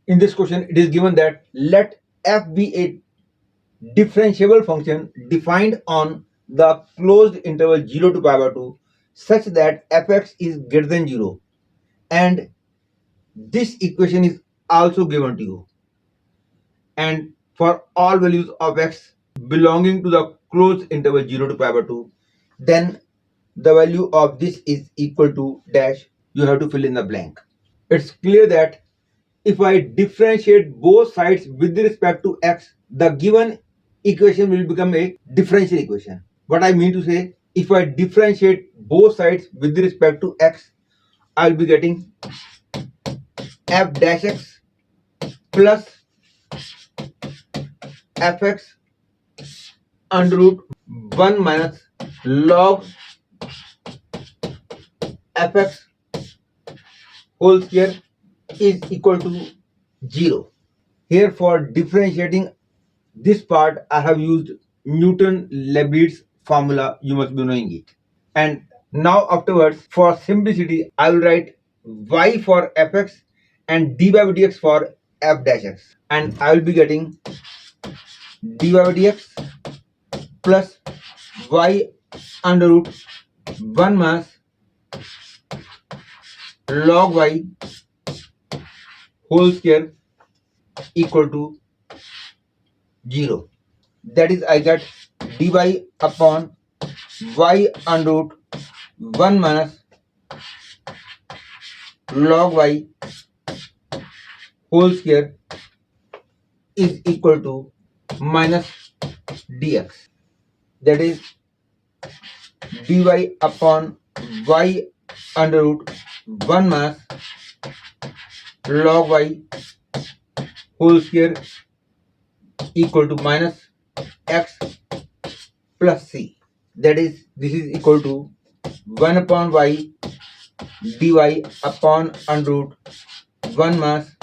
In this question, it is given that let f be a differentiable function defined on the closed interval 0 to pi by 2 such that fx is greater than 0, and this equation is also given to you, and for all values of x belonging to the closed interval 0 to pi by 2, then the value of this is equal to dash. You have to fill in the blank. It's clear that if I differentiate both sides with respect to x, the given equation will become a differential equation. What I mean to say, if I differentiate both sides with respect to x, I will be getting f dash x plus fx under root 1 minus log fx whole square is equal to 0. Here, for differentiating this part, I have used Newton-Leibniz formula. You must be knowing it. And now afterwards, for simplicity, I will write y for fx and dy by dx for f dash x. And I will be getting dy by dx plus y under root 1 minus log y whole square equal to 0. That is, I get dy upon y under root 1 minus log y whole square is equal to minus dx. That is, dy upon y under root 1 minus log y whole square equal to minus x plus c. That is, this is equal to 1 upon y dy upon under root 1 minus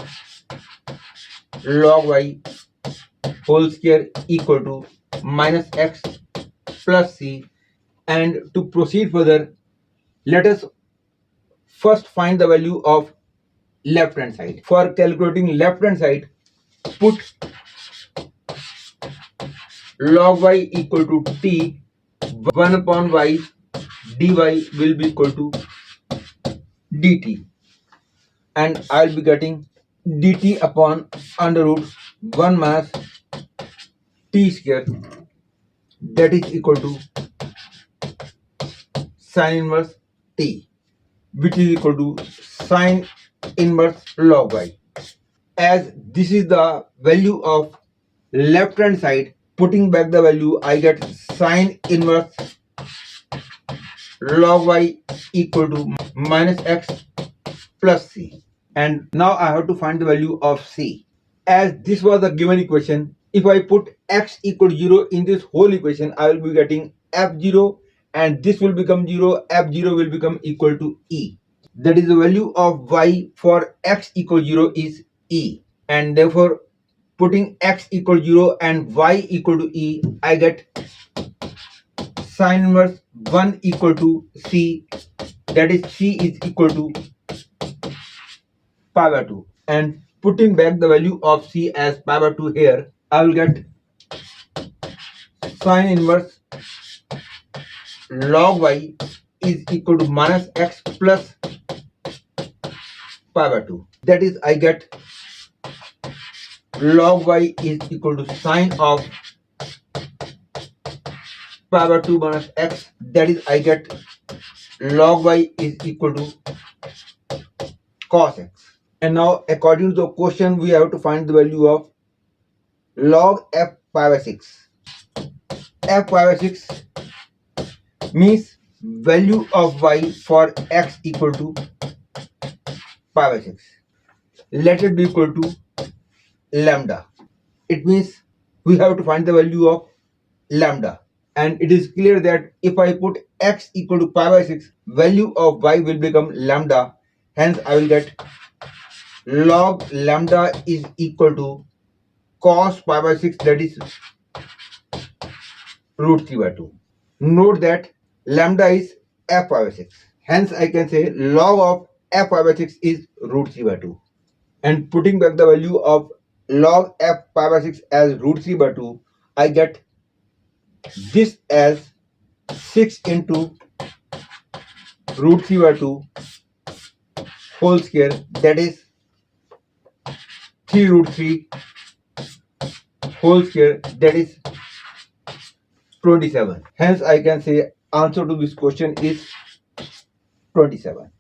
log y whole square equal to minus x plus c. And to proceed further, let us first find the value of left hand side. For calculating left hand side, put log y equal to t, 1 upon y dy will be equal to dt, and I will be getting dt upon under root 1 minus t square, that is equal to sine inverse t, which is equal to sine inverse log y. As this is the value of left hand side, putting back the value, I get sine inverse log y equal to minus x plus c. And now I have to find the value of c. As this was the given equation, if I put x equal to 0 in this whole equation, I will be getting f0, and this will become 0, f0 will become equal to e. That is, the value of y for x equal 0 is e, and therefore putting x equal 0 and y equal to e, I get sine inverse 1 equal to c, that is c is equal to pi by 2. And putting back the value of c as pi by 2 here, I will get sine inverse log y is equal to minus x plus pi by 2. That is, I get log y is equal to sine of pi by 2 minus x. That is, I get log y is equal to cos x. And now, according to the question, we have to find the value of log f pi by 6. F pi by 6 means value of y for x equal to pi by 6. Let it be equal to lambda. It means we have to find the value of lambda. And it is clear that if I put x equal to pi by 6, value of y will become lambda. Hence, I will get log lambda is equal to cos pi by 6, that is root 3 by 2. Note that lambda is f pi by 6. Hence, I can say log of f pi by 6 is root 3 by 2. and putting back the value of log f pi by 6 as root 3 by 2, I get this as 6 into root 3 by 2 whole square, that is 3 root 3 whole square, that is 27. Hence I can say answer to this question is 27.